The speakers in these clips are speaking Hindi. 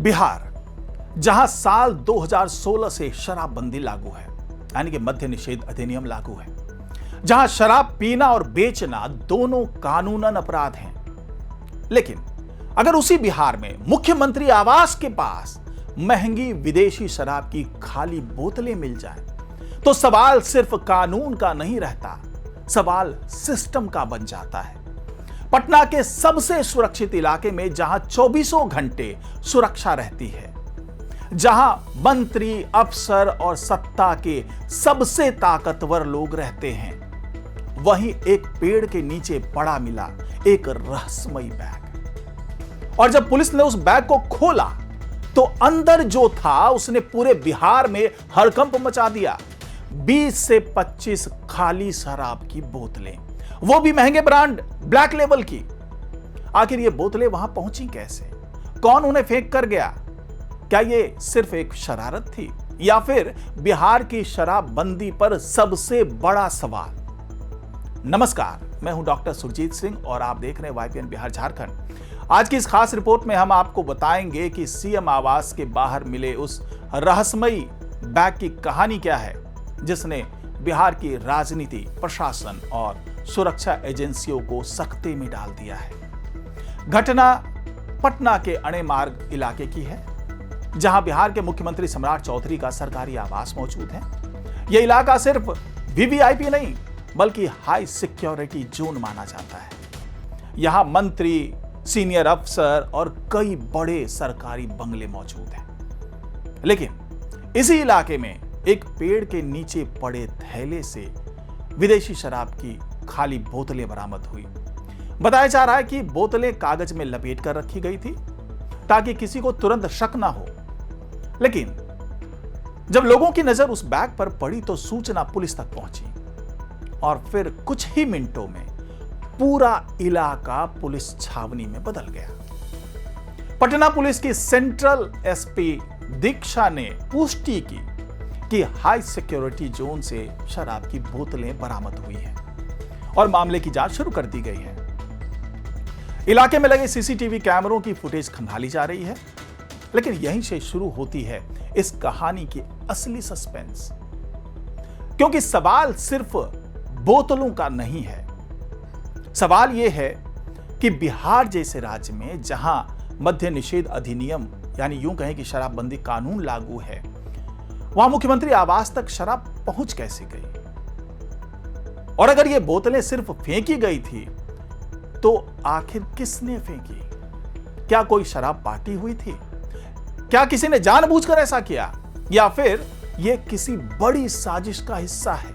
बिहार, जहां साल 2016 से शराबबंदी लागू है, यानी कि मद्य निषेध अधिनियम लागू है, जहां शराब पीना और बेचना दोनों कानूनन अपराध हैं। लेकिन अगर उसी बिहार में मुख्यमंत्री आवास के पास महंगी विदेशी शराब की खाली बोतलें मिल जाएं, तो सवाल सिर्फ कानून का नहीं रहता, सवाल सिस्टम का बन जाता है। पटना के सबसे सुरक्षित इलाके में जहां 24 घंटे सुरक्षा रहती है, जहां मंत्री, अफसर और सत्ता के सबसे ताकतवर लोग रहते हैं, वहीं एक पेड़ के नीचे पड़ा मिला एक रहस्यमयी बैग। और जब पुलिस ने उस बैग को खोला तो अंदर जो था उसने पूरे बिहार में हड़कंप मचा दिया। 20 से 25 खाली शराब की बोतलें, वो भी महंगे ब्रांड, ब्लैक लेवल की। आखिर ये बोतलें वहां पहुंची कैसे? कौन उन्हें फेंक कर गया? क्या ये सिर्फ एक शरारत थी या फिर बिहार की शराबबंदी पर सबसे बड़ा सवाल? नमस्कार, मैं हूं डॉक्टर सुरजीत सिंह और आप देख रहे हैं YPN बिहार झारखंड। आज की इस खास रिपोर्ट में हम आपको बताएंगे कि सीएम आवास के बाहर मिले उस रहस्यमयी बैग की कहानी क्या है, जिसने बिहार की राजनीति, प्रशासन और सुरक्षा एजेंसियों को सकते में डाल दिया है। घटना पटना के अणे मार्ग इलाके की है, जहां बिहार के मुख्यमंत्री सम्राट चौधरी का सरकारी आवास मौजूद है। यह इलाका सिर्फ वीवीआईपी नहीं बल्कि हाई सिक्योरिटी जोन माना जाता है। यहां मंत्री, सीनियर अफसर और कई बड़े सरकारी बंगले मौजूद हैं। लेकिन इसी इलाके में एक पेड़ के नीचे पड़े थैले से विदेशी शराब की खाली बोतलें बरामद हुई। बताया जा रहा है कि बोतलें कागज में लपेट कर रखी गई थी ताकि किसी को तुरंत शक ना हो। लेकिन जब लोगों की नजर उस बैग पर पड़ी तो सूचना पुलिस तक पहुंची और फिर कुछ ही मिनटों में पूरा इलाका पुलिस छावनी में बदल गया। पटना पुलिस की सेंट्रल एसपी दीक्षा ने पुष्टि की कि हाई सिक्योरिटी जोन से शराब की बोतलें बरामद हुई हैं और मामले की जांच शुरू कर दी गई है। इलाके में लगे सीसीटीवी कैमरों की फुटेज खंगाली जा रही है। लेकिन यहीं से शुरू होती है इस कहानी की असली सस्पेंस, क्योंकि सवाल सिर्फ बोतलों का नहीं है। सवाल यह है कि बिहार जैसे राज्य में जहां मद्य निषेध अधिनियम, यानी यूं कहें कि शराबबंदी कानून लागू है, वहां मुख्यमंत्री आवास तक शराब पहुंच कैसे गई? और अगर ये बोतलें सिर्फ फेंकी गई थी तो आखिर किसने फेंकी? क्या कोई शराब पार्टी हुई थी? क्या किसी ने जानबूझकर ऐसा किया या फिर यह किसी बड़ी साजिश का हिस्सा है?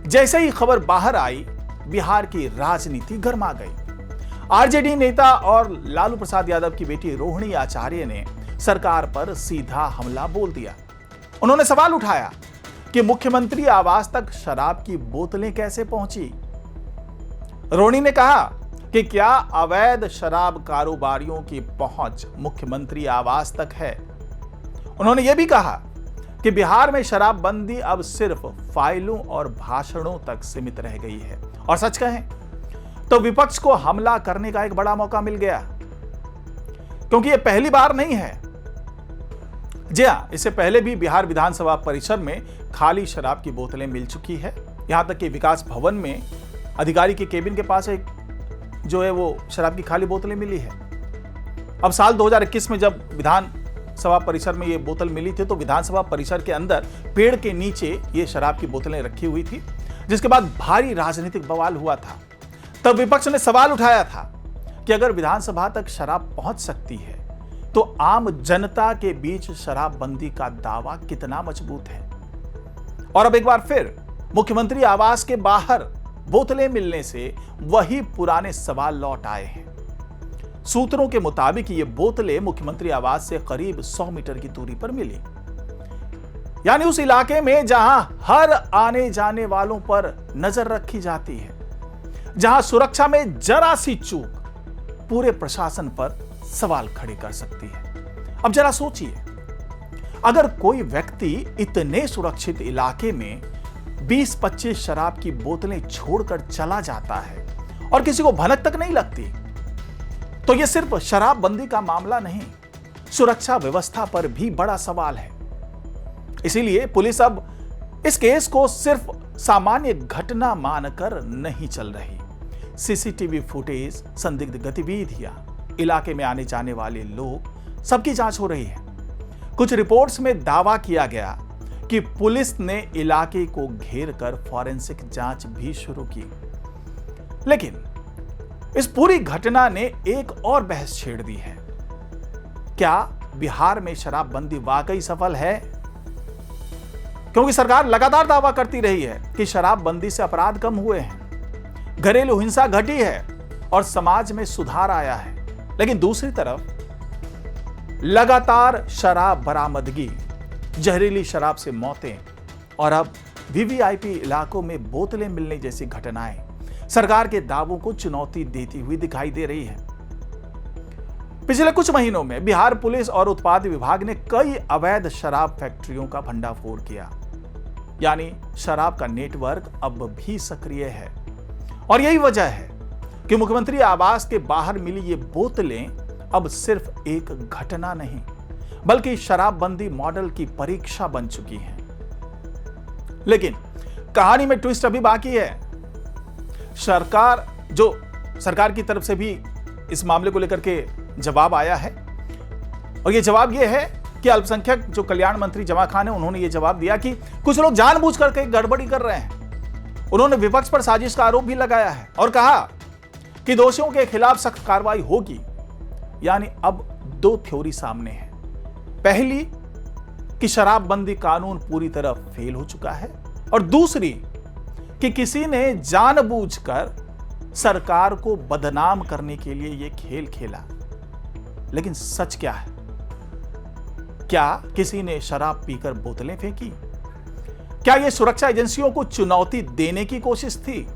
जैसे ही खबर बाहर आई, बिहार की राजनीति गर्मा गई। आरजेडी नेता और लालू प्रसाद यादव की बेटी रोहिणी आचार्य ने सरकार पर सीधा हमला बोल दिया। उन्होंने सवाल उठाया कि मुख्यमंत्री आवास तक शराब की बोतलें कैसे पहुंची। रोहिणी ने कहा कि क्या अवैध शराब कारोबारियों की पहुंच मुख्यमंत्री आवास तक है। उन्होंने यह भी कहा कि बिहार में शराबबंदी अब सिर्फ फाइलों और भाषणों तक सीमित रह गई है। और सच कहें तो विपक्ष को हमला करने का एक बड़ा मौका मिल गया, क्योंकि यह पहली बार नहीं है। जी हां, इससे पहले भी बिहार विधानसभा परिसर में खाली शराब की बोतलें मिल चुकी है। यहां तक कि विकास भवन में अधिकारी के केबिन के पास एक जो है वो शराब की खाली बोतलें मिली है। अब साल 2021 में जब विधानसभा परिसर में ये बोतल मिली थी तो विधानसभा परिसर के अंदर पेड़ के नीचे ये शराब की बोतलें रखी हुई थी, जिसके बाद भारी राजनीतिक बवाल हुआ था। तब विपक्ष ने सवाल उठाया था कि अगर विधानसभा तक शराब पहुंच सकती है तो आम जनता के बीच शराबबंदी का दावा कितना मजबूत है। और अब एक बार फिर मुख्यमंत्री आवास के बाहर बोतलें मिलने से वही पुराने सवाल लौट आए हैं। सूत्रों के मुताबिक ये बोतलें मुख्यमंत्री आवास से करीब 100 मीटर की दूरी पर मिली, यानी उस इलाके में जहां हर आने जाने वालों पर नजर रखी जाती है, जहां सुरक्षा में जरा सी चूक पूरे प्रशासन पर सवाल खड़े कर सकती है। अब जरा सोचिए, अगर कोई व्यक्ति इतने सुरक्षित इलाके में 20-25 शराब की बोतलें छोड़कर चला जाता है और किसी को भनक तक नहीं लगती, तो यह सिर्फ शराबबंदी का मामला नहीं, सुरक्षा व्यवस्था पर भी बड़ा सवाल है। इसीलिए पुलिस अब इस केस को सिर्फ सामान्य घटना मानकर नहीं चल रही। सीसीटीवी फुटेज, संदिग्ध गतिविधियां, इलाके में आने जाने वाले लोग, सबकी जांच हो रही है। कुछ रिपोर्ट्स में दावा किया गया कि पुलिस ने इलाके को घेर कर फॉरेंसिक जांच भी शुरू की। लेकिन इस पूरी घटना ने एक और बहस छेड़ दी है। क्या बिहार में शराबबंदी वाकई सफल है? क्योंकि सरकार लगातार दावा करती रही है कि शराबबंदी से अपराध कम हुए हैं, घरेलू हिंसा घटी है और समाज में सुधार आया है। लेकिन दूसरी तरफ लगातार शराब बरामदगी, जहरीली शराब से मौतें और अब वीवीआईपी इलाकों में बोतलें मिलने जैसी घटनाएं सरकार के दावों को चुनौती देती हुई दिखाई दे रही है। पिछले कुछ महीनों में बिहार पुलिस और उत्पाद विभाग ने कई अवैध शराब फैक्ट्रियों का भंडाफोड़ किया, यानी शराब का नेटवर्क अब भी सक्रिय है। और यही वजह है कि मुख्यमंत्री आवास के बाहर मिली ये बोतलें अब सिर्फ एक घटना नहीं, बल्कि शराबबंदी मॉडल की परीक्षा बन चुकी हैं। लेकिन कहानी में ट्विस्ट अभी बाकी है। सरकार की तरफ से भी इस मामले को लेकर के जवाब आया है और ये जवाब ये है कि अल्पसंख्यक जो कल्याण मंत्री जमा खान है, उन्होंने ये जवाब दिया कि कुछ लोग जानबूझ करके गड़बड़ी कर रहे हैं। उन्होंने विपक्ष पर साजिश का आरोप भी लगाया है और कहा कि दोषियों के खिलाफ सख्त कार्रवाई होगी। यानी अब दो थ्योरी सामने है। पहली कि शराबबंदी कानून पूरी तरह फेल हो चुका है और दूसरी कि किसी ने जानबूझकर सरकार को बदनाम करने के लिए यह खेल खेला। लेकिन सच क्या है? क्या किसी ने शराब पीकर बोतलें फेंकी? क्या यह सुरक्षा एजेंसियों को चुनौती देने की कोशिश थी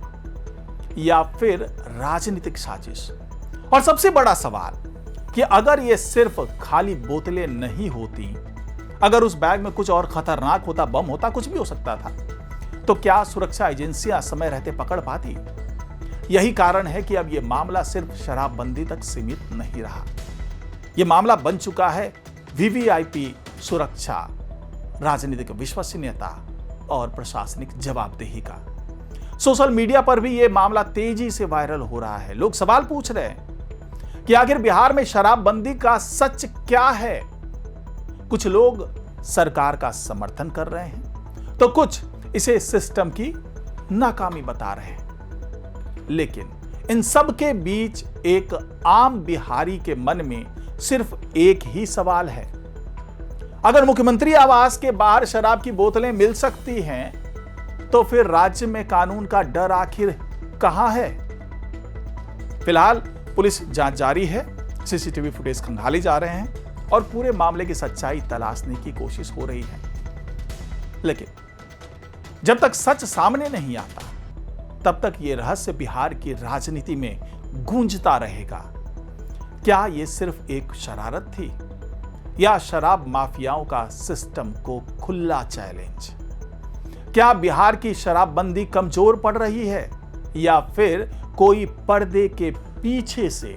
या फिर राजनीतिक साजिश? और सबसे बड़ा सवाल कि अगर यह सिर्फ खाली बोतलें नहीं होती, अगर उस बैग में कुछ और खतरनाक होता, बम होता, कुछ भी हो सकता था, तो क्या सुरक्षा एजेंसियां समय रहते पकड़ पाती? यही कारण है कि अब यह मामला सिर्फ शराबबंदी तक सीमित नहीं रहा। यह मामला बन चुका है वीवीआईपी सुरक्षा, राजनीतिक विश्वसनीयता और प्रशासनिक जवाबदेही का। सोशल मीडिया पर भी यह मामला तेजी से वायरल हो रहा है। लोग सवाल पूछ रहे हैं कि आखिर बिहार में शराबबंदी का सच क्या है। कुछ लोग सरकार का समर्थन कर रहे हैं तो कुछ इसे सिस्टम की नाकामी बता रहे हैं। लेकिन इन सब के बीच एक आम बिहारी के मन में सिर्फ एक ही सवाल है। अगर मुख्यमंत्री आवास के बाहर शराब की बोतलें मिल सकती हैं, तो फिर राज्य में कानून का डर आखिर कहां है? फिलहाल पुलिस जांच जारी है, सीसीटीवी फुटेज खंगाले जा रहे हैं और पूरे मामले की सच्चाई तलाशने की कोशिश हो रही है। लेकिन जब तक सच सामने नहीं आता, तब तक यह रहस्य बिहार की राजनीति में गूंजता रहेगा। क्या यह सिर्फ एक शरारत थी या शराब माफियाओं का सिस्टम को खुला चैलेंज? क्या बिहार की शराबबंदी कमजोर पड़ रही है या फिर कोई पर्दे के पीछे से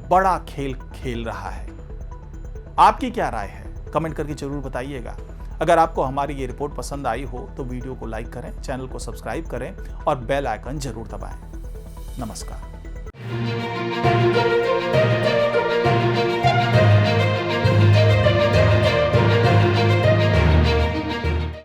बड़ा खेल खेल रहा है? आपकी क्या राय है? कमेंट करके जरूर बताइएगा। अगर आपको हमारी ये रिपोर्ट पसंद आई हो तो वीडियो को लाइक करें, चैनल को सब्सक्राइब करें और बेल आइकन जरूर दबाएं। नमस्कार।